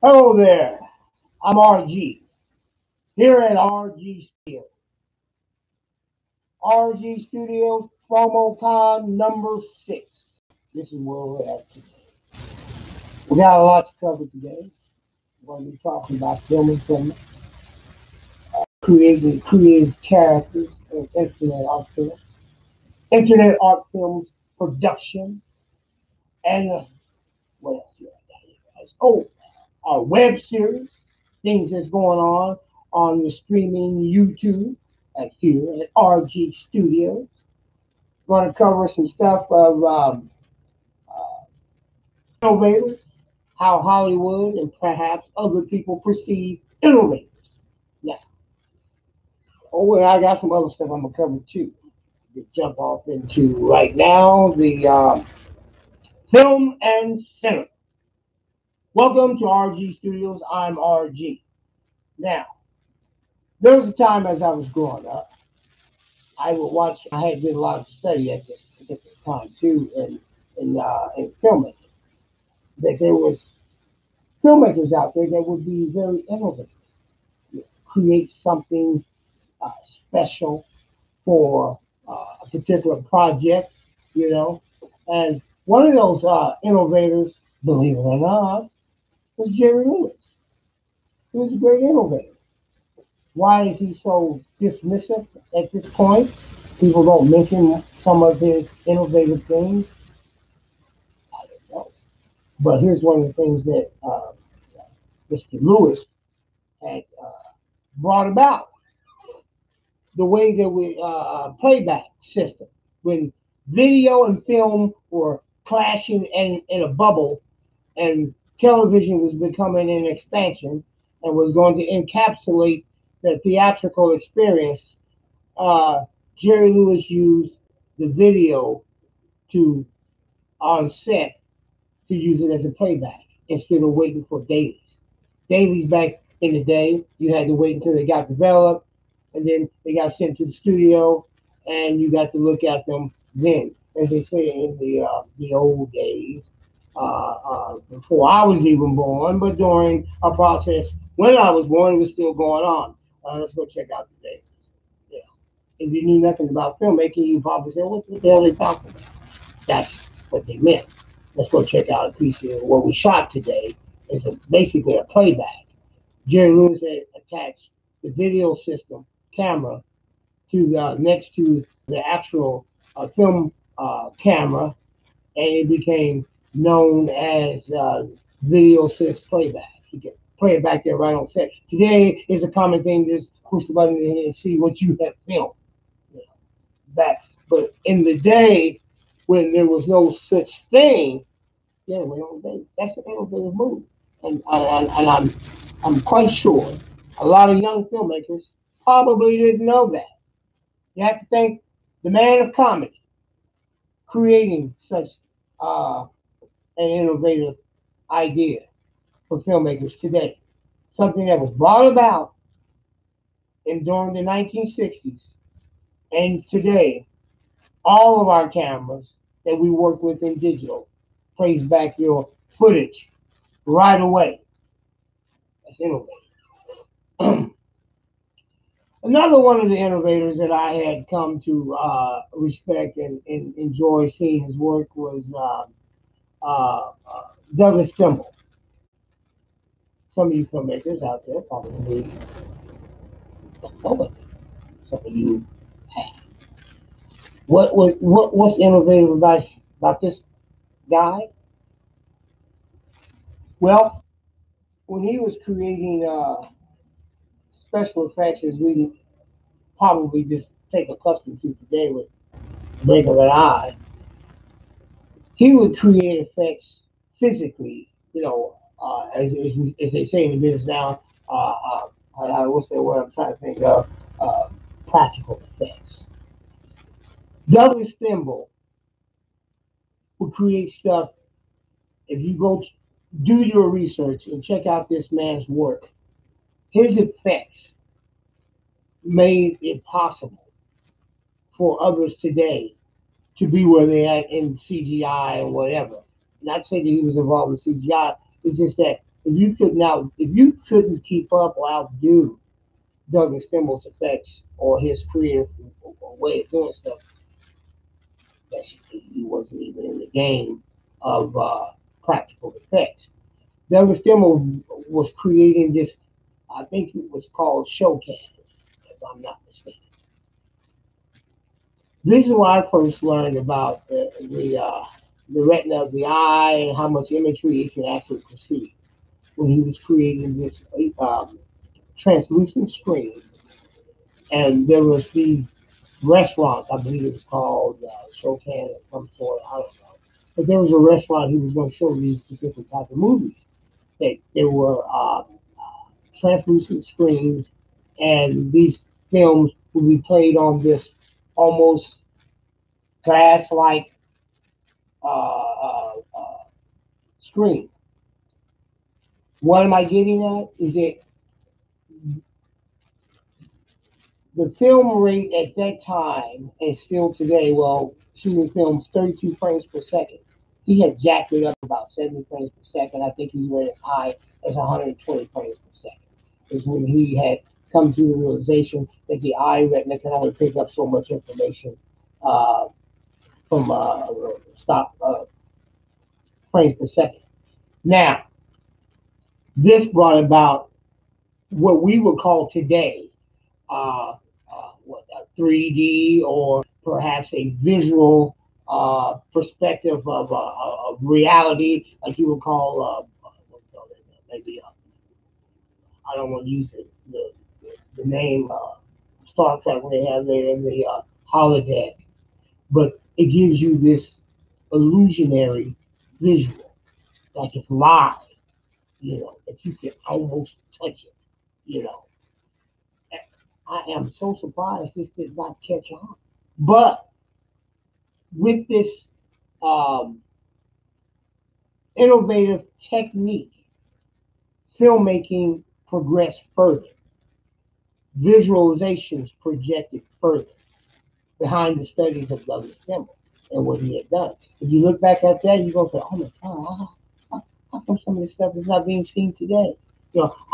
Hello there, I'm RG here at RG Studios. RG Studios PromoCon number 6. This is where we're at today. We got a lot to cover today. We're going to be talking about filming some creating creative characters and internet art films production, and what else do I got here, guys? Oh, our web series, things that's going on the streaming YouTube at here at RG Studios. Going to cover some stuff of innovators, how Hollywood and perhaps other people perceive innovators. Now, oh, and I got some other stuff I'm gonna cover too. We jump off into right now the film and cinema. Welcome to RG Studios. I'm RG. Now, there was a time as I was growing up, I would watch. I had did a lot of study at this particular time too, in filmmaking. That there was filmmakers out there that would be very innovative, create something special for a particular project, you know. And one of those innovators, believe it or not, was Jerry Lewis. He was a great innovator. Why is he so dismissive at this point? People don't mention some of his innovative things. I don't know. But here's one of the things that Mr. Lewis had brought about: the way that we playback system, when video and film were clashing in a bubble, and television was becoming an expansion and was going to encapsulate the theatrical experience. uh, Jerry Lewis used the video to on set to use it as a playback instead of waiting for dailies. Dailies back in the day, you had to wait until they got developed, and then they got sent to the studio, and you got to look at them then, as they say in the old days, before I was even born, but during a process when I was born, it was still going on. Let's go check out the days. Yeah. If you knew nothing about filmmaking, you probably say, "What the hell are they talking about?" That's what they meant. Let's go check out a piece of what we shot today. Is basically a playback. Jerry Lewis had attached the video system camera to the next to the actual film camera, and it became known as video assist playback. You can play it back there right on set. Today is a common thing. Just push the button and see what you have filmed. You know, back, but in the day when there was no such thing, yeah, well, that's an innovative move, and I'm quite sure a lot of young filmmakers probably didn't know that. You have to thank the man of comedy creating such uh, an innovative idea for filmmakers today. Something that was brought about in during the 1960s, and today all of our cameras that we work with in digital plays back your footage right away. That's innovative. Another one of the innovators that I had come to respect and enjoy seeing his work was Douglas Trumbull. Some of you filmmakers out there probably don't know it. Some of you have. What's innovative about this guy? Well, when he was creating special effects, as we probably just take accustomed to today with the blink of an eye, he would create effects physically, as they say in the business now. What's the word I'm trying to think of? Uh, Practical effects. Douglas Thimble would create stuff. If you go do your research and check out this man's work, his effects made it possible for others today to be where they're at in CGI or whatever. Not saying that he was involved in CGI. It's just that if you couldn't keep up or outdo Douglas Stimmel's effects or his creative way of doing stuff, that he wasn't even in the game of practical effects. Douglas Stimmel was creating this, I think it was called Showcam, if I'm not mistaken. This is where I first learned about the retina of the eye and how much imagery it can actually perceive. When he was creating this translucent screen, and there was these restaurants, I believe it was called Shokan of some sort, I don't know. But there was a restaurant he was going to show these specific type of movies. They were translucent screens, and these films would be played on this almost glass-like screen. What am I getting at? Is it the film rate at that time and still today? Well, shooting films 32 frames per second. He had jacked it up about 70 frames per second. I think he went as high as 120 frames per second. Is when he had come to the realization that the eye retina can only pick up so much information uh, from stop frames per second. Now, this brought about what we would call today uh, 3D or perhaps a visual perspective of reality, like you would call maybe I don't want to use the name Star Trek when they have there in the holodeck, but it gives you this illusionary visual, like it's live, that you can almost touch it, you know. I am so surprised this did not catch on. But with this um, innovative technique, filmmaking progressed further, visualizations projected further behind the studies of Douglas Campbell and what he had done. If you look back at that, you're going to say, oh my God, how come some of this stuff is not being seen today?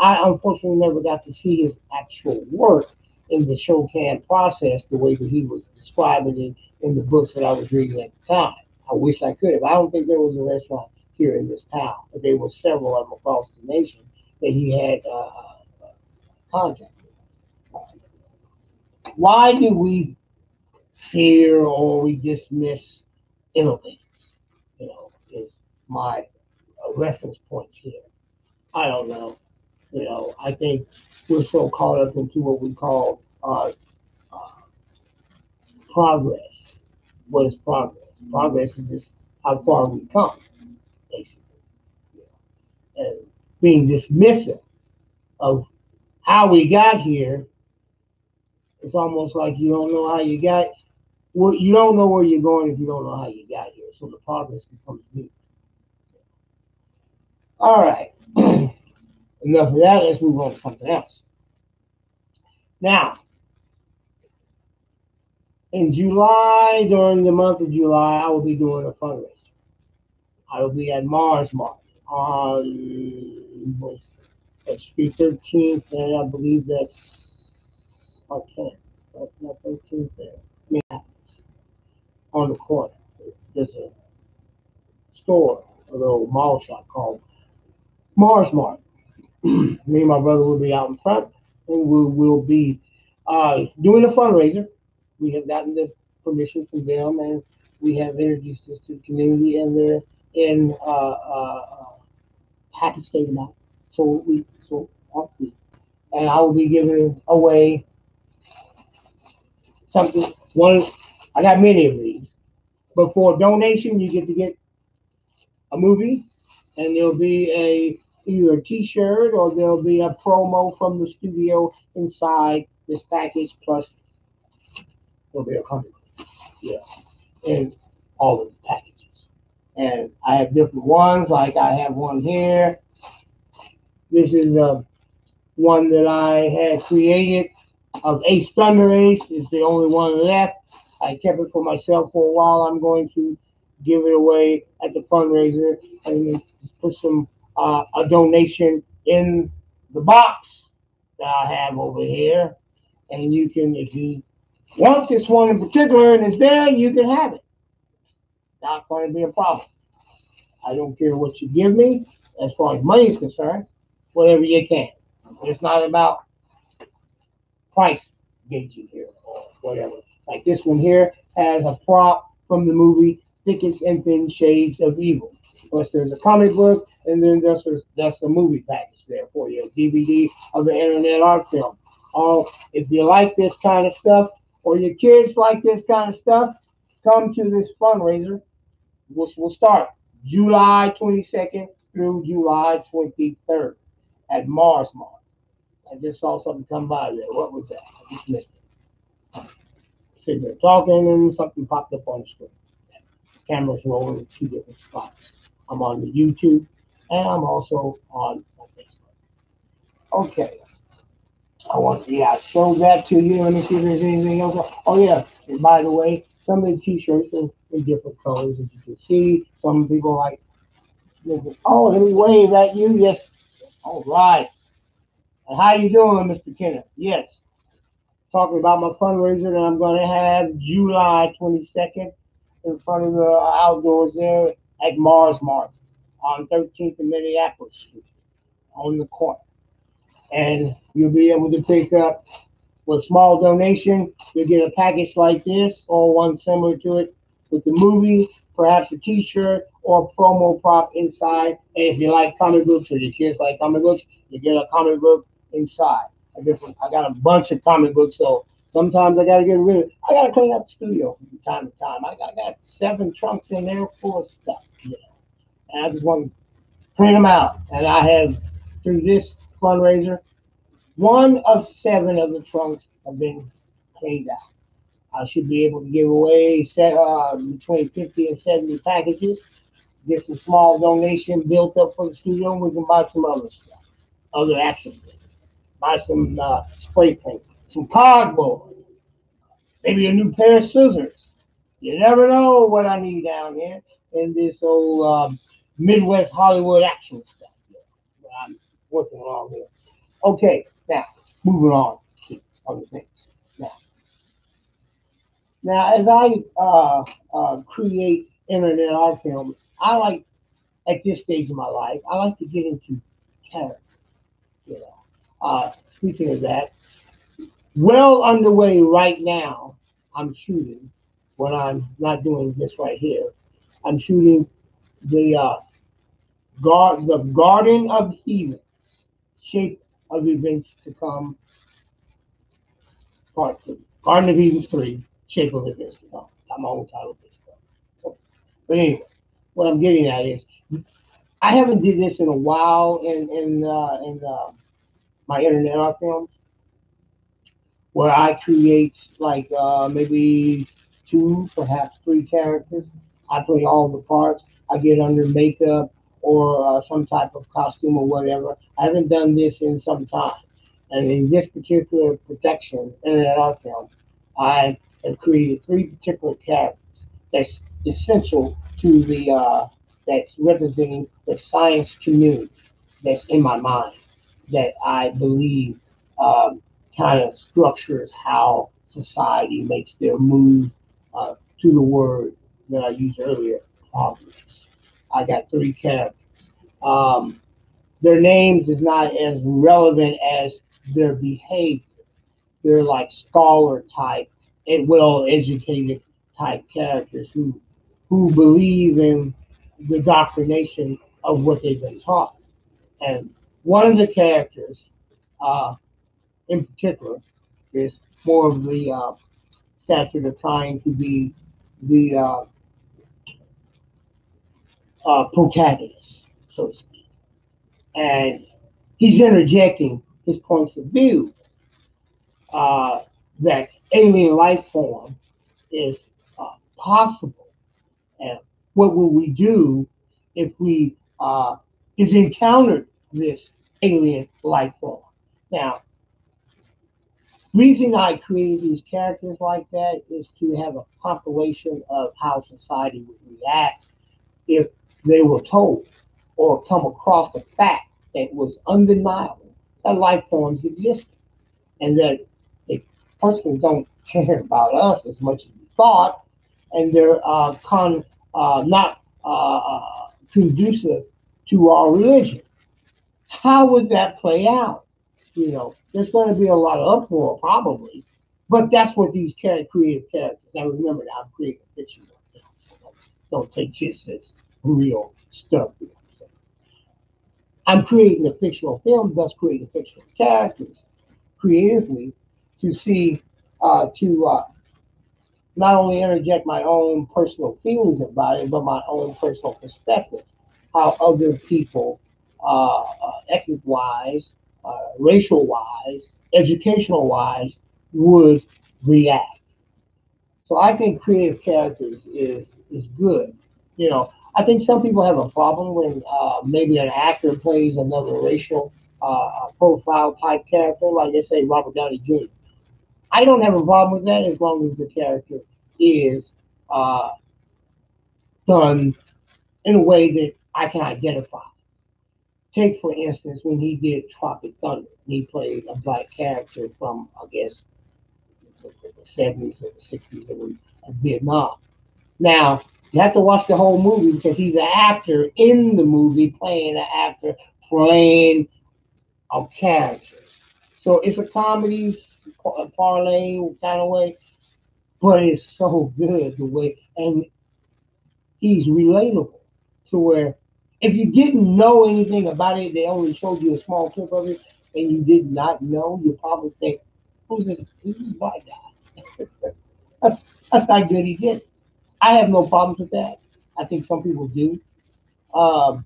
I unfortunately never got to see his actual work in the Shokan process the way that he was describing it in the books that I was reading at the time. I wish I could have. I don't think there was a restaurant here in this town, but there were several of them across the nation that he had contact with. Why do we fear or we dismiss innovators? Is my reference points here. I don't know. I think we're so caught up into what we call uh, progress. What is progress? Progress is just how far we come, basically. And being dismissive of how we got here, it's almost like you don't know how you got. Well, you don't know where you're going if you don't know how you got here. So the progress becomes mute. All right. Enough of that. Let's move on to something else. Now, in July, during the month of July, I will be doing a fundraiser. I will be at Mars Market on that's the 13th, and I believe that's okay. That's not 13th there. Minneapolis, on the corner. There's a store, a little mall shop called Mars Market. Me and my brother will be out in front, and we will be doing a fundraiser. We have gotten the permission from them, and we have introduced this to the community, and they're in happy state about it. So happy. And I will be giving away something. One, I got many of these, but for a donation, you get a movie, and there'll be either a T-shirt or there'll be a promo from the studio inside this package. Plus, there'll be a company, yeah, in all of the packages. And I have different ones. Like I have one here. This is one that I had created of Ace Thunder Ace. Is the only one left. I kept it for myself for a while. I'm going to give it away at the fundraiser and put some a donation in the box that I have over here, and you can, if you want this one in particular and it's there, you can have it. Not going to be a problem. I don't care what you give me as far as money is concerned. Whatever you can. It's not about price gauging here or whatever. Like this one here has a prop from the movie Thickest and Thin Shades of Evil. Plus, there's a comic book, and then that's the movie package there for you, a DVD of the Internet Art Film. If you like this kind of stuff, or your kids like this kind of stuff, come to this fundraiser, which will start July 22nd through July 23rd at Mars Mart. I just saw something come by there. What was that? I just missed it. Sitting there talking, and something popped up on the screen. Camera's rolling in two different spots. I'm on the YouTube, and I'm also on my Facebook. Okay. I showed that to you. Let me see if there's anything else. Oh, yeah. And by the way, some of the t-shirts are in different colors, as you can see. Some people like, oh, let me wave at you. Yes. All right. And how you doing, Mr. Kenneth? Yes. Talking about my fundraiser that I'm going to have July 22nd in front of the outdoors there at Mars Mart on 13th and Minneapolis Street on the corner. And you'll be able to pick up with a small donation. You'll get a package like this or one similar to it with the movie, perhaps a t-shirt or a promo prop inside. And if you like comic books or your kids like comic books, you get a comic book inside. I got a bunch of comic books, so sometimes I got to get rid of. I got to clean up the studio from time to time. I got 7 trunks in there full of stuff, and I just want to print them out. And I have, through this fundraiser, 1 of 7 of the trunks have been cleaned out. I should be able to give away between 50 and 70 packages. Get some small donation built up for the studio, and we can buy some other stuff, other action. Buy some spray paint, some cardboard, maybe a new pair of scissors. You never know what I need down here in this old Midwest Hollywood action stuff that I'm working on here. Okay, now moving on to other things. Now, as I create internet art film, I like at this stage of my life, I like to get into character. You know, speaking of that, well underway right now. I'm shooting when I'm not doing this right here. I'm shooting the the Garden of Healing, Shape of Events to Come, Part 3. Garden of Eden 3, Shape of Events to Come. I'm on title of this stuff. But anyway, what I'm getting at is I haven't did this in a while in my internet art films, where I create like maybe 2, perhaps 3 characters. I play all the parts. I get under makeup or some type of costume or whatever. I haven't done this in some time. And in this particular production, internet art film, I have created 3 particular characters that's essential to that's representing the science community that's in my mind, that I believe kind of structures how society makes their move to the word that I used earlier, progress. I got 3 characters. Um, their names is not as relevant as their behavior. They're like scholar type and well educated type characters who believe in the doctrination of what they've been taught. And one of the characters, uh, in particular, is more of the stature of trying to be the protagonist, so to speak. And he's interjecting his points of view uh, that alien life form is possible. And what will we do if we is encountered this alien life form? Now, reason I created these characters like that is to have a compilation of how society would react if they were told or come across the fact that was undeniable that life forms exist and that they personally don't care about us as much as we thought, and they're not conducive to our religion. How would that play out? There's going to be a lot of uproar probably, but that's what these creative characters. Now remember, that I'm creating fiction. Don't take this as real stuff. I'm creating a fictional film, thus creating fictional characters creatively to see to not only interject my own personal feelings about it, but my own personal perspective, how other people, ethnic wise, racial wise, educational wise, would react. So I think creative characters is good. I think some people have a problem when maybe an actor plays another racial profile type character, like they say Robert Downey Jr. I don't have a problem with that as long as the character is uh, done in a way that I can identify. Take, for instance, when he did Tropic Thunder, he played a black character from, I guess, the 70s or the 60s of Vietnam. Now, you have to watch the whole movie because he's an actor in the movie playing an actor playing a character. So it's a comedy parlay kind of way, but it's so good the way, and he's relatable to where if you didn't know anything about it, they only showed you a small clip of it, and you did not know, you probably think, who's this black guy? that's, that's how good he did. I have no problems with that. I think some people do. Um,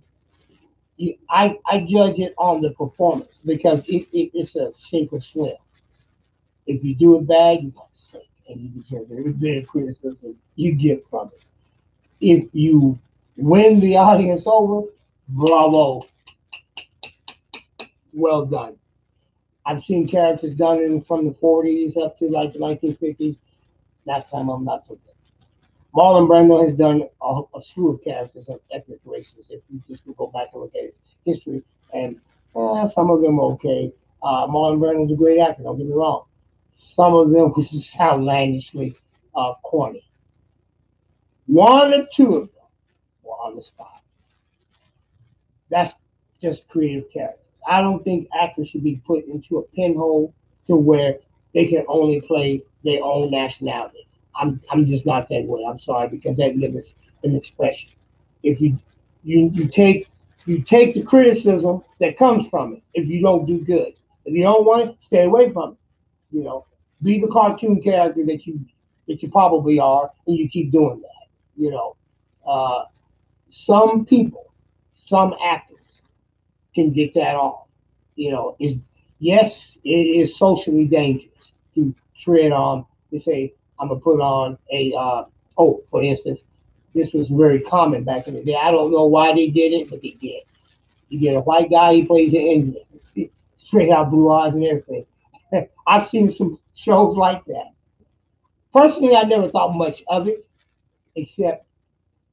I judge it on the performance because it's a sink or swim. If you do it bad, you got to sink, and you deserve every bit of criticism you get from it. If you win the audience over, bravo, well done. I've seen characters done in from the 40s up to like the 1950s. That's some of them not so good. Marlon Brando has done a slew of characters of ethnic races. If you just go back and look at his history, and some of them are okay. Marlon Brando's a great actor. Don't get me wrong. Some of them was just outlandishly corny. One or two of them were on the spot. That's just creative characters. I don't think actors should be put into a pinhole to where they can only play their own nationality. I'm just not that way. I'm sorry because that limits an expression. If you take you take the criticism that comes from it if you don't do good. If you don't want it, stay away from it. Be the cartoon character that you probably are, and you keep doing that. You know, uh, some people, some actors can get that off. Is yes, it is socially dangerous to tread on to say I'm gonna put on a for instance, this was very common back in the day. I don't know why they did it, but they did. You get a white guy, he plays an Indian, straight out blue eyes and everything. I've seen some shows like that. Personally, I never thought much of it, except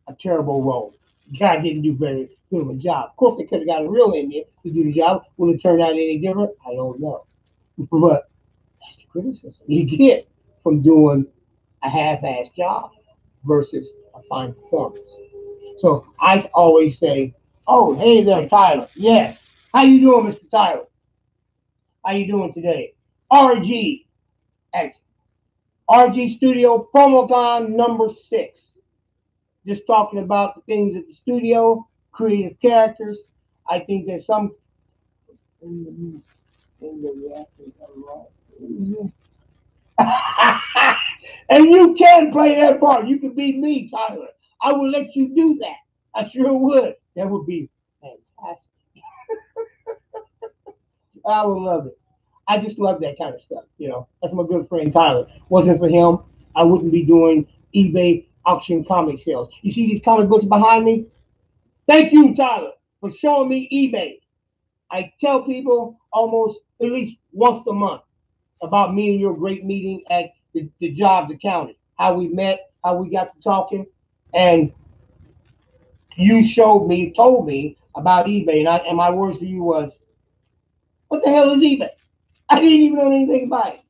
a terrible role. The guy didn't do very good of a job. Of course, they could have got a real Indian to do the job. Would it turn out any different? I don't know. But that's the criticism you get from doing a half-assed job versus a fine performance. So I always say, "Oh, hey there, Tyler. Yes, how you doing, Mr. Tyler? How you doing today? RG at RG Studio PromoCon number 6. Just talking about the things at the studio, creative characters. I think there's some in the reactors and you can play that part. You can be me, Tyler. I will let you do that. I sure would. That would be fantastic. I would love it. I just love that kind of stuff. That's my good friend Tyler. Wasn't for him, I wouldn't be doing eBay auction comic sales. You see these comic books behind me? Thank you, Tyler, for showing me eBay. I tell people almost at least once a month about me and your great meeting at the job, the county, how we met, how we got to talking, and you told me about eBay, and my words to you was, "What the hell is eBay?" I didn't even know anything about it.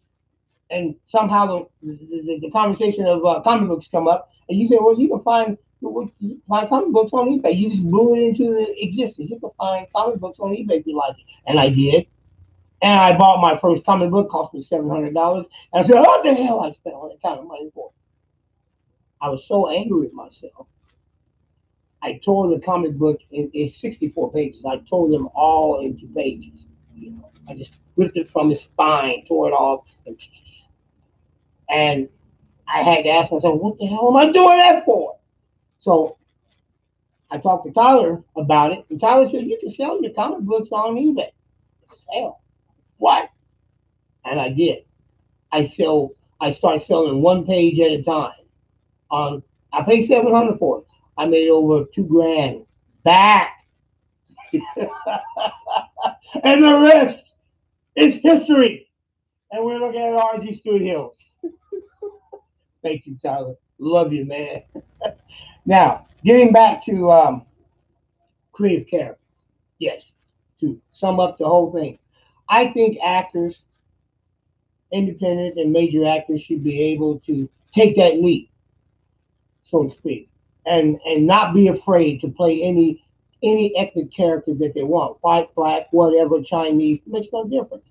And somehow the conversation of comic books come up, and you say, "Well, you can find comic books on eBay." You just blew it into existence. You can find comic books on eBay if you like it, and I did. And I bought my first comic book, cost me $700. And I said, "What the hell I spent all that kind of money for?" I was so angry with myself. I tore the comic book in 64 pages. I tore them all into pages. I just ripped it from the spine, tore it off, and I had to ask myself, what the hell am I doing that for? So I talked to Tyler about it, and Tyler said, you can sell your comic books on eBay. Sell? What? And I did. I started selling one page at a time. I paid $700 for it. I made over $2,000 back. And the rest is history. And we're looking at RG Studios. Thank you, Tyler. Love you, man. Now, getting back to creative character. Yes, to sum up the whole thing. I think actors, independent and major actors, should be able to take that leap, so to speak, and not be afraid to play any ethnic character that they want, white, black, whatever, Chinese, it makes no difference.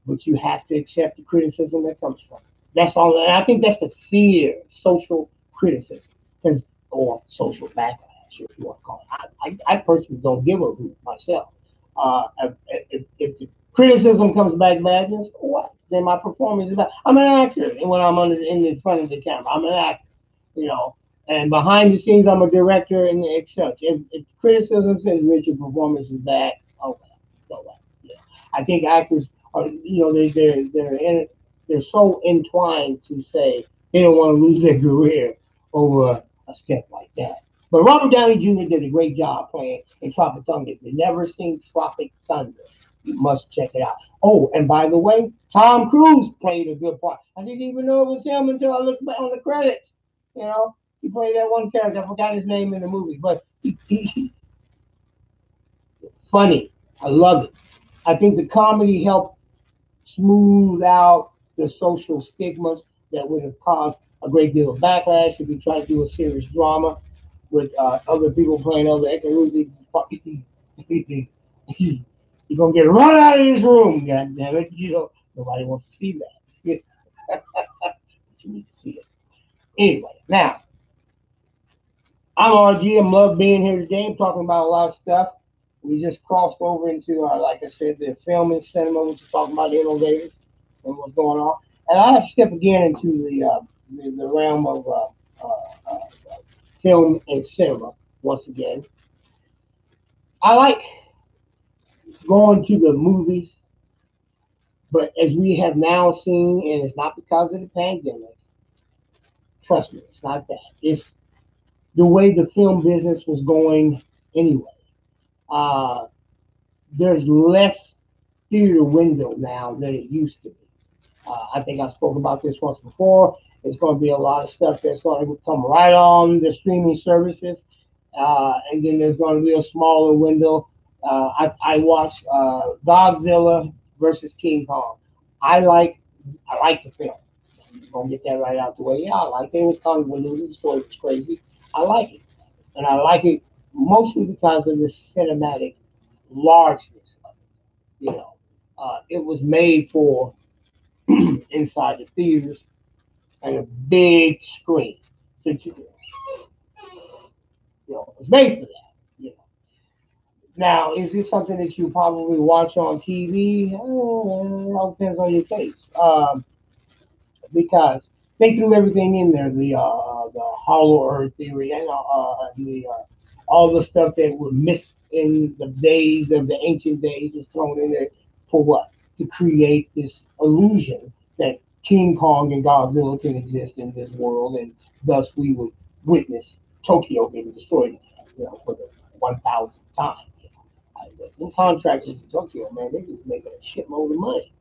But you have to accept the criticism that comes from it. That's all. And I think that's the fear, social criticism, because or social backlash, if you want to call it. I personally don't give a hoot myself. If the criticism comes back badness, what? Then my performance is bad. I'm an actor, and when I'm in the front of the camera, I'm an actor, you know. And behind the scenes, I'm a director and such. If criticism says Richard performance is bad, okay, so what? Yeah. I think actors are, they're so entwined to say they don't want to lose their career over a step like that. But Robert Downey Jr. did a great job playing in Tropic Thunder. If you've never seen Tropic Thunder, you must check it out. Oh, and by the way, Tom Cruise played a good part. I didn't even know it was him until I looked back on the credits. You know, he played that one character. I forgot his name in the movie, but he funny. I love it. I think the comedy helped smooth out the social stigmas that would have caused a great deal of backlash if we try to do a serious drama with other people playing other actors. You're gonna get run out of this room, god damn it. Nobody wants to see that. But you need to see it. Anyway, now I'm RG. I'm love being here today. I'm talking about a lot of stuff. We just crossed over into, like I said, the film and cinema, which is talking about innovators and what's going on. And I have to step again into the realm of film and cinema once again. I like going to the movies, but as we have now seen, and it's not because of the pandemic, trust me, it's not that. It's the way the film business was going anyway. Uh, there's less theater window now than it used to be. I think I spoke about this once before. There's going to be a lot of stuff that's going to come right on the streaming services, and then there's going to be a smaller window. I watched Godzilla versus King Kong. I like I like the film. I'm gonna get that right out the way. Yeah, I like it. It was convoluted. The story was crazy. I like it, and I like it mostly because of the cinematic largeness of it. It was made for inside the theaters and a big screen. So it's made for that. Now, is this something that you probably watch on TV? It all depends on your taste. Because they threw everything in there, the hollow earth theory and all the stuff that were missed in the days of the ancient days is thrown in there for what? To create this illusion that King Kong and Godzilla can exist in this world, and thus we would witness Tokyo getting destroyed, for the 1,000th time. The contractors in Tokyo, man, they just making a shitload of money.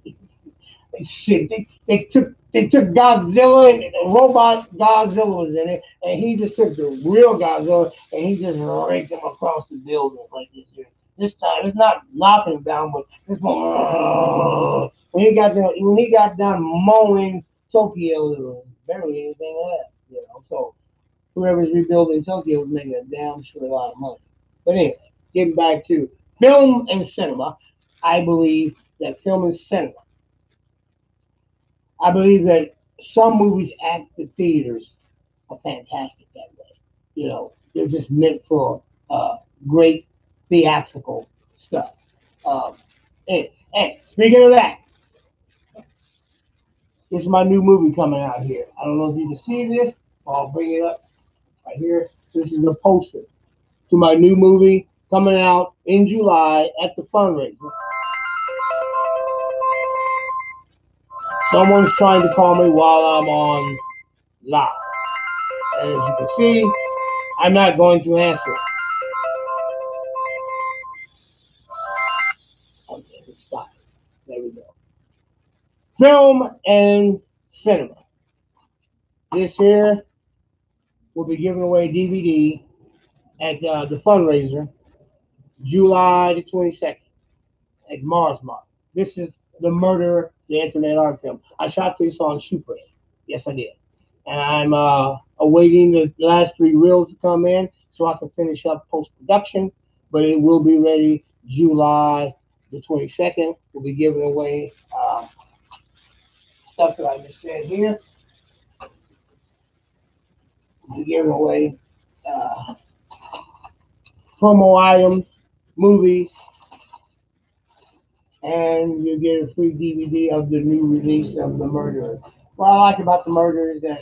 shit, they took Godzilla and the robot Godzilla was in it, and he just took the real Godzilla and he just raked him across the building like this here. This time it's not knocking him down, but it's going when he got done mowing Tokyo, there was barely anything left, So whoever's rebuilding Tokyo was making a damn sure lot of money. But anyway, getting back to film and cinema, I believe that film and cinema. I believe that some movies at the theaters are fantastic that way. They're just meant for great theatrical stuff. Um, and speaking of that, this is my new movie coming out here. I don't know if you can see this. I'll bring it up right here. This is the poster to my new movie coming out in July at the fundraiser. Someone's trying to call me while I'm on live. And as you can see, I'm not going to answer it. Okay, stop. There we go. Film and cinema. This here will be giving away DVD at the fundraiser July the 22nd at Mars Mark. This is The Murder, the Internet Art Film. I shot this on Super 8. Yes, I did. And I'm awaiting the last 3 reels to come in so I can finish up post-production. But it will be ready July the 22nd. We'll be giving away stuff that I just said here. We'll be giving away promo items, movies, and you get a free DVD of the new release of The Murderer. What I like about The Murderer is that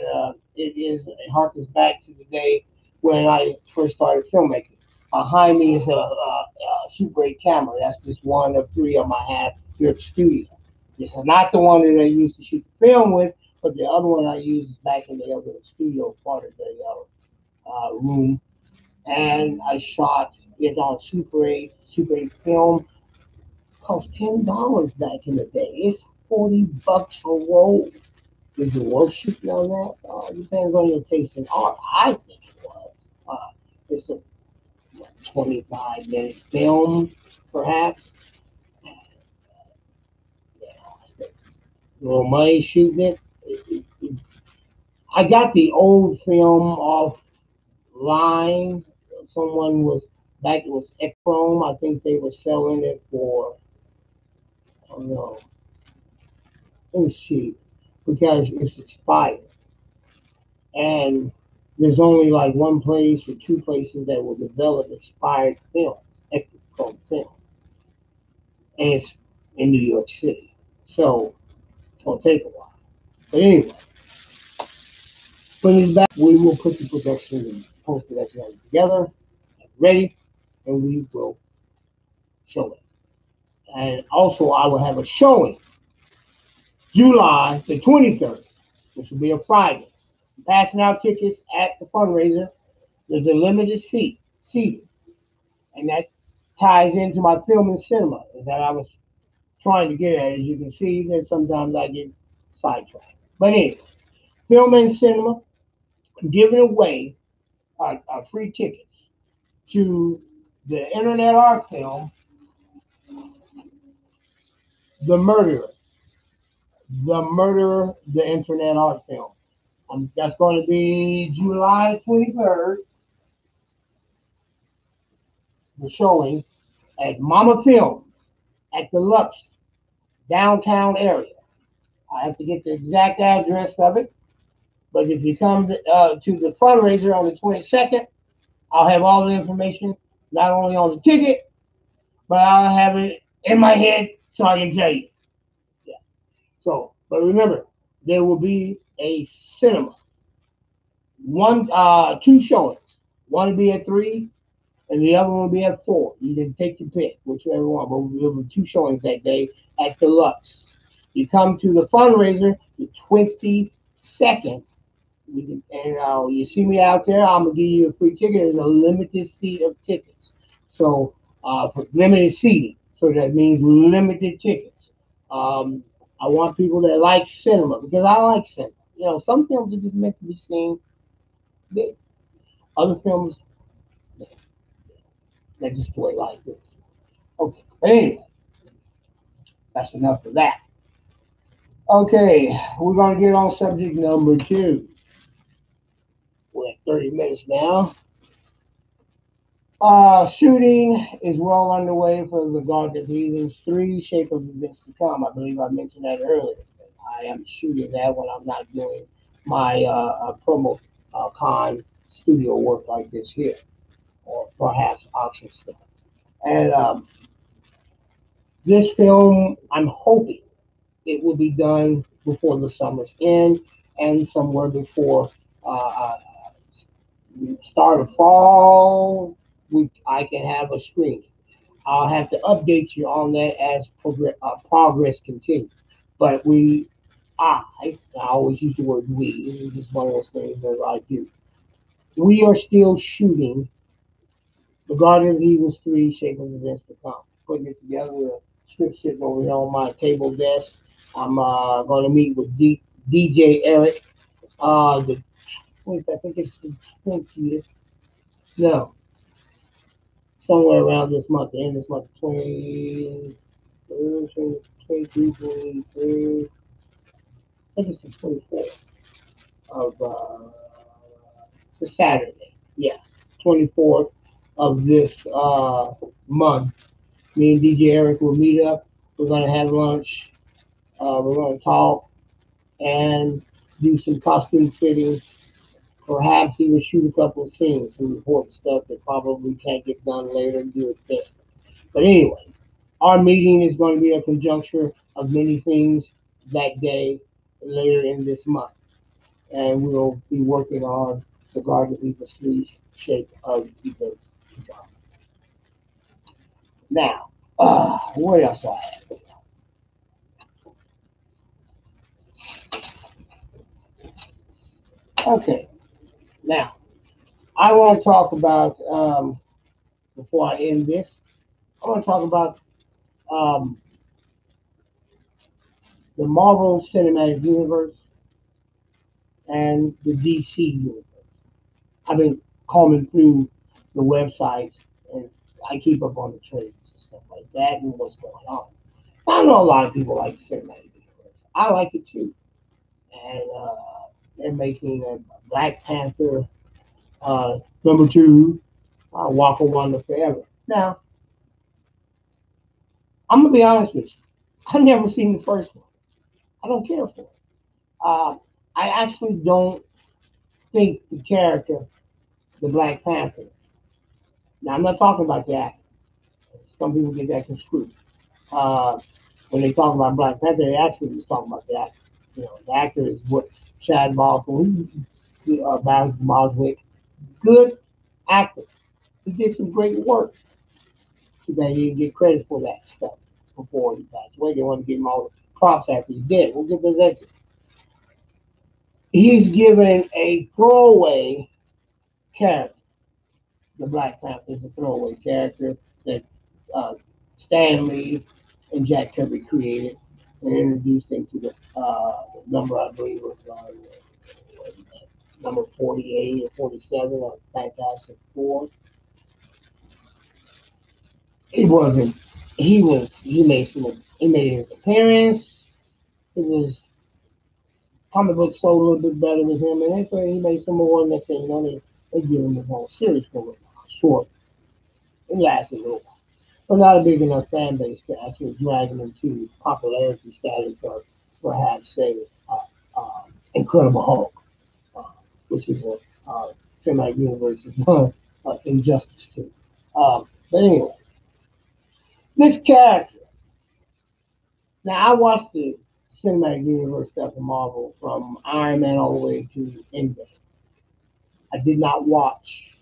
it harkens back to the day when I first started filmmaking. Behind me is a Super 8 camera. That's just one of 3 of them I have here at the studio. This is not the one that I used to shoot the film with, but the other one I use is back in the other studio part of the room. And I shot it on Super 8 film. Cost $10 back in the day. It's $40 a roll. Is it worth shooting on that? It depends on your taste in art. I think it was. It's a 25-minute film, perhaps. Yeah, I spent a little money shooting it. I got the old film offline. Someone was back. It was Echrome. I think they were selling it for. I don't know. It was cheap because it's expired. And there's only like one place or 2 places that will develop expired film, Echrome film. And it's in New York City. So it's going to take a while. But anyway, when it's back, we will put the production and post-production together, ready, and we will show it. And also, I will have a showing July the 23rd, which will be a Friday. I'm passing out tickets at the fundraiser. There's a limited seating, and that ties into my film and cinema that I was trying to get at. As you can see, that sometimes I get sidetracked. But anyway, film and cinema, giving away free tickets to the Internet Art Film, The Murderer. The Murderer, the Internet Art Film. That's going to be July 23rd. The showing at Mama Films at the Lux downtown area. I have to get the exact address of it. But if you come to the fundraiser on the 22nd, I'll have all the information, not only on the ticket, but I'll have it in my head so I can tell you. Yeah. So, but remember, there will be a cinema. 2 showings. One will be at 3, and the other one will be at 4. You can take your pick, whichever one. But there will be 2 showings that day at the Lux. You come to the fundraiser the 22nd. You see me out there, I'm going to give you a free ticket. There's a limited seat of tickets. So, for limited seating. So that means limited tickets. I want people that like cinema because I like cinema. You know, some films are just meant to be seen. Big. Other films, they're just the way life is. Okay. Anyway, that's enough of that. Okay, we're gonna get on subject number two. We're at 30 minutes now. Shooting is well underway for the Garden of Heathens 3, Shape of Events to Come. I believe I mentioned that earlier. I am shooting that when I'm not doing my promo con studio work like this here, or perhaps auction stuff. And this film, I'm hoping it will be done before the summer's end and somewhere before start of fall, I can have a screening. I'll have to update you on that as progress continues. But I always use the word we. This is just one of those things that I do. We are still shooting the Guardian of Eagles 3 Shape of Events to Come. Putting it together with a script sitting over here on my table desk. I'm going to meet with DJ Eric. I think it's the 20th. No, somewhere around this month, the end of this month, 20, 22, 23, I think it's the 24th of it's a Saturday. Yeah, 24th of this month. Me and DJ Eric will meet up. We're going to have lunch. We're going to talk and do some costume fitting. Perhaps even shoot a couple of scenes, some important stuff that probably can't get done later and do it then. But anyway, our meeting is going to be a conjuncture of many things that day later in this month. And we'll be working on the Garden of Eagles 3 Shape of Events. Now, what else I have? Okay, now, I want to talk about, before I end this, I want to talk about um, the Marvel Cinematic Universe and the DC Universe. I've been combing through the websites and I keep up on the trades and stuff like that and what's going on. I know a lot of people like the cinematic universe. I like it too. And they're making a Black Panther number two, Walker Wonder Forever. Now, I'm gonna be honest with you. I've never seen the first one. I don't care for it. Uh, I actually don't think the character, the Black Panther. Now, I'm not talking about the actor. Some people get that construed. Uh, when they talk about Black Panther, they actually just talking about the actor. You know, the actor is what Chad Boswell, Barry Boswick, good actor. He did some great work. Too bad he didn't get credit for that stuff before he passed away. They want to give him all the props after he's dead. We'll get those extra. He's given a throwaway character. The Black Panther is a throwaway character that uh, Stan Lee and Jack Kirby created and introduced him to the number, I believe, was number 48 or 47 of Fantastic Four. He wasn't. He was. He made some. He made his appearance. It was comic book sold a little bit better with him, and that's why he made some more. And they said, you know, they give him his whole series for it. Short. It lasted a little while. But not a big enough fan base to actually drag him into popularity status or perhaps say Incredible Hulk, uh, which is a semi universe injustice to. But anyway, this character. Now I watched the cinematic universe stuff in Marvel from Iron Man all the way to Endgame. I did not watch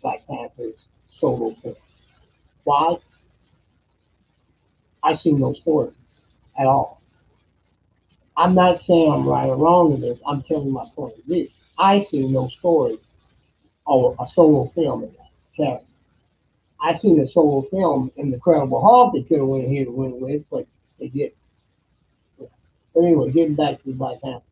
Black Panther's solo film. Why? I see no story at all. I'm not saying I'm right or wrong in this. I'm telling my point of view. I see no story or a solo film in that character. I seen a solo film in the Incredible Hulk they could have went here to win with, but they didn't. But anyway, getting back to Black Panther.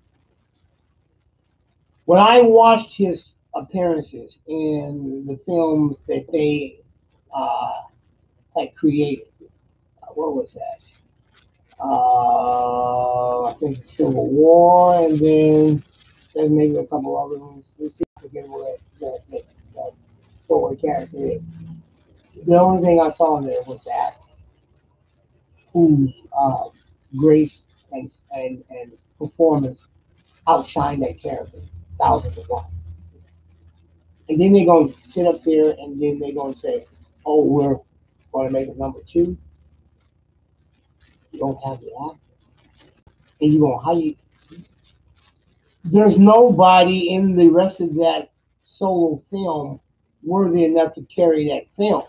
When I watched his appearances in the films that they had created, what was that? I think Civil War, and then there's maybe a couple other ones. Let's see if I forget what that story character is. The only thing I saw in there was that whose grace and performance outshine that character thousands of times. And then they're going to sit up there and then they're going to say, oh, we're going to make it number two. You don't have the actor. And you're going, how you. There's nobody in the rest of that solo film worthy enough to carry that film.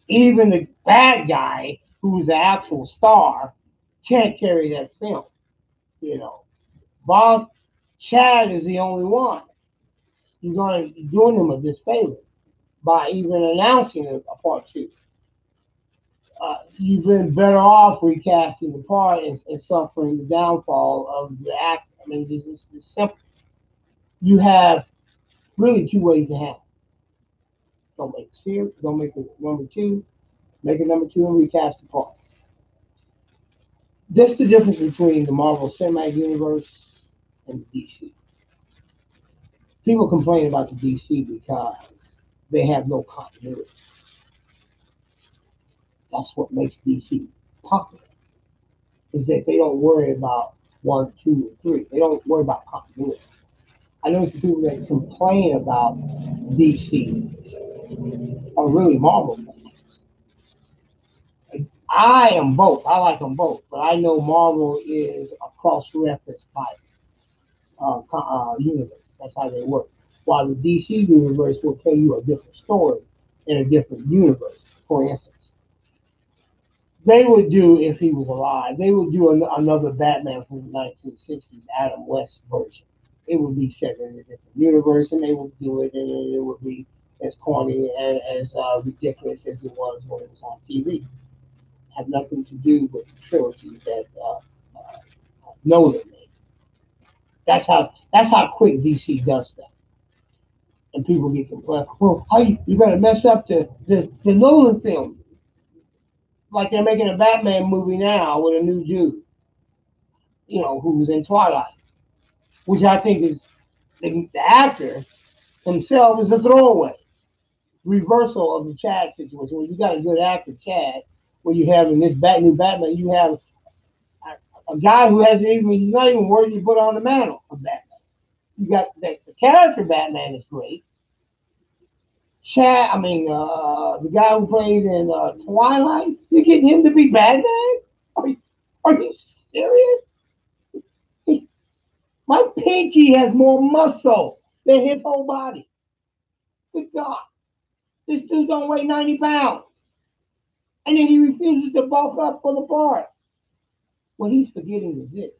Even the bad guy, who's the actual star, can't carry that film. You know, Boss Chad is the only one. You're going to be doing him a disfavor by even announcing a part two. You've been better off recasting the part and suffering the downfall of the actor. I mean, this is simple. You have really two ways to handle it. Don't make it serious. Don't make it number two. Make it number two and recast the part. That's the difference between the Marvel Cinematic Universe and the DC. People complain about the DC because they have no continuity. That's what makes DC popular. Is that they don't worry about 1, 2, and 3. They don't worry about continuity. I know the people that complain about DC are really Marvel fans. I am both. I like them both, but I know Marvel is a cross-reference type universe. That's how they work. While the DC universe will tell you a different story in a different universe. For instance, they would do, if he was alive, they would do another Batman from the 1960s, Adam West version. It would be set in a different universe, and they would do it, and it would be as corny and as ridiculous as it was when it was on TV. Had nothing to do with the trilogy that Nolan made. That's how quick DC does that. And people get complaining, well, how you gonna mess up the Nolan film? Like they're making a Batman movie now with a new dude, you know, who's in Twilight, which I think is the actor himself is a throwaway reversal of the Chad situation. When you got a good actor, Chad, where you have in this new Batman, you have a guy who hasn't even, he's not even worthy to put on the mantle of Batman. You got the character Batman is great. Chad, the guy who played in Twilight, you're getting him to be Batman? Are you serious? My pinky has more muscle than his whole body. Good God. This dude don't weigh 90 pounds. And then he refuses to bulk up for the part. What he's forgetting is this.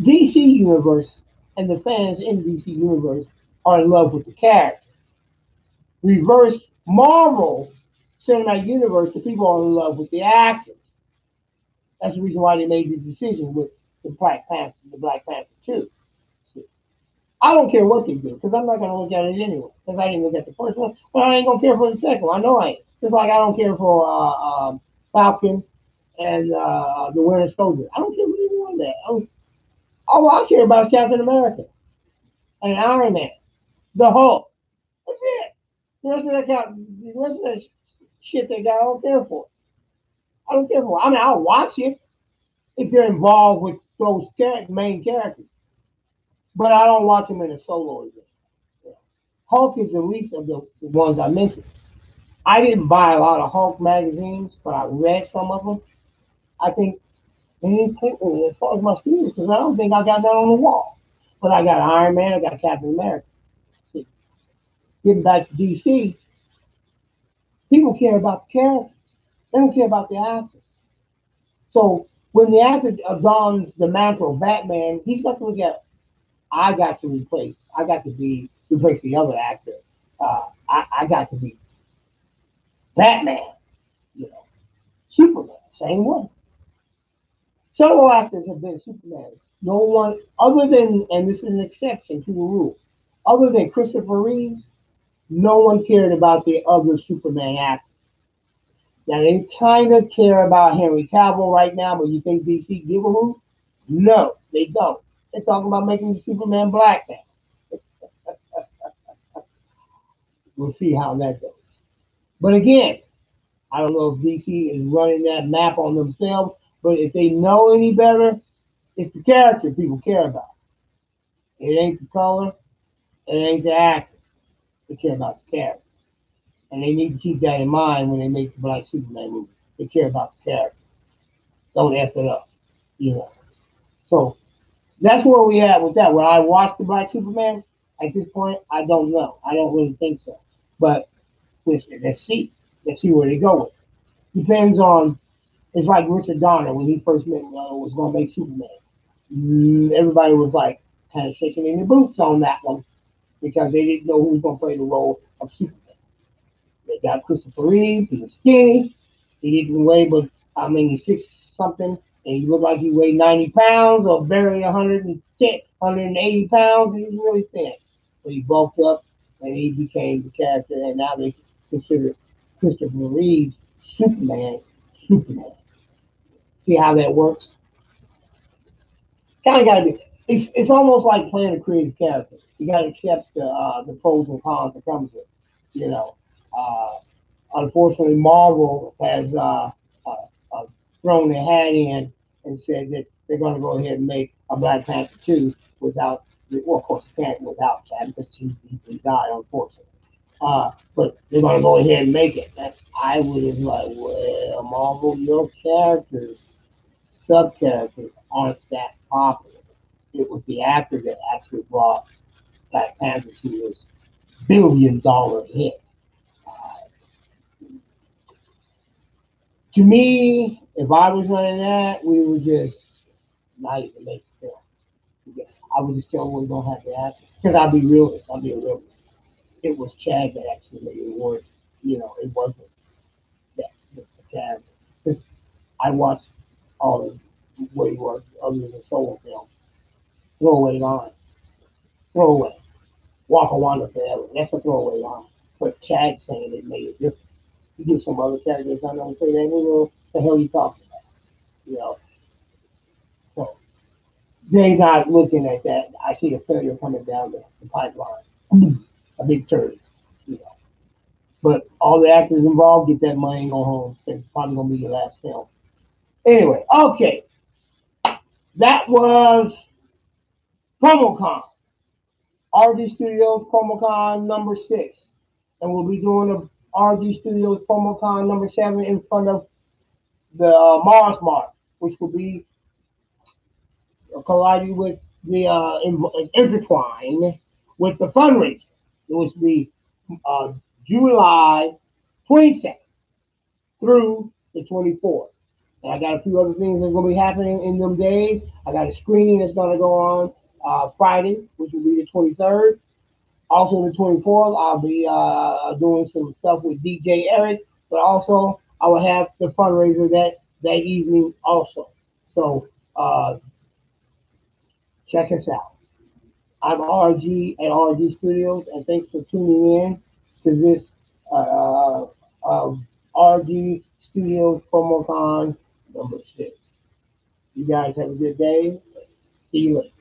DC Universe and the fans in DC Universe are in love with the character. Reverse Marvel Cinematic Universe, the people are in love with the actors. That's the reason why they made the decision with the Black Panther 2. I don't care what they do, because I'm not going to look at it anyway, because I didn't look at the first one, but I ain't going to care for the second one. I know I ain't. Just like I don't care for Falcon and the Winter Soldier. I don't care for either one of that. All I care about is Captain America and Iron Man, the Hulk. That's it. The rest of that shit they got, I don't care for. I don't care for. I mean, I'll watch it if you're involved with those main characters, but I don't watch them in a solo event. Yeah. Hulk is the least of the ones I mentioned. I didn't buy a lot of Hulk magazines, but I read some of them. I think they didn't pick me as far as my students because I don't think I got that on the wall. But I got Iron Man, I got Captain America. See, getting back to DC, people care about the characters. They don't care about the actors. So when the actor dons the mantle of Batman, he's got to look at, I got to replace the other actor. I got to be Batman, you know. Superman, same way. Several actors have been Superman. No one other than, and this is an exception to the rule, other than Christopher Reeves, no one cared about the other Superman actors. Now they kind of care about Henry Cavill right now, but you think DC give a hoot? No, they don't. They're talking about making the Superman black now. We'll see how that goes. But again, I don't know if DC is running that map on themselves, but if they know any better, it's the character people care about. It ain't the color, it ain't the actor. They care about the character. And they need to keep that in mind when they make the Black Superman movie. They care about the character. Don't F it up. You know. So that's where we at with that. Will I watch the Black Superman? At this point, I don't know. I don't really think so. But let's see. Let's see where they go with it. Depends on, it's like Richard Donner when he first was going to make Superman. Everybody was like kind of shaking in their boots on that one because they didn't know who was going to play the role of Superman. They got Christopher Reeve. He was skinny. He didn't weigh, but I mean, he's six something, and he looked like he weighed 90 pounds or barely 110, 180 pounds. He was really thin. But he bulked up and he became the character, and now they consider Christopher Reeve's Superman Superman. See how that works? Kind of got to be. It's almost like playing a creative character. You got to accept the pros and cons that comes with it. You know, uh, unfortunately, Marvel has uh, thrown their hat in and said that they're going to go ahead and make a Black Panther 2 without, well, of course, you can't without Chad because he died, unfortunately. But they're going to go ahead and make it. And I was like, well, Marvel, your characters, sub characters aren't that popular. It was the actor that actually brought Black Panther to this $1 billion hit. To me, if I was running that, we would just not even make the film. I would just tell them we don't have to ask because I'll be realist. I'll be a realist. It was Chad that actually made it work. You know, it wasn't that the Chad. Because I watched all of what he was other than solo films. Throwaway line. Throwaway. Walk a Wonder Forever. That's a throwaway line. But Chad saying it made it different. You get some other characters on there and say that, the hell you talking about? You know. So they're not looking at that. I see a failure coming down the pipeline. A big turd, you know. But all the actors involved get that money and go home. It's probably gonna be your last film. Anyway, okay. That was PromoCon. RG Studios PromoCon number 6. And we'll be doing a RG Studios PromoCon number 7 in front of the Mars Mart, which will be colliding with the intertwine with the fundraiser. It was be uh, July 22nd through the 24th. And I got a few other things that's going to be happening in them days. I got a screening that's going to go on Friday, which will be the 23rd. Also, the 24th, I'll be doing some stuff with DJ Eric, but also I will have the fundraiser that evening also. So check us out. I'm RG at RG Studios, and thanks for tuning in to this RG Studios PromoCon number 6. You guys have a good day. See you later.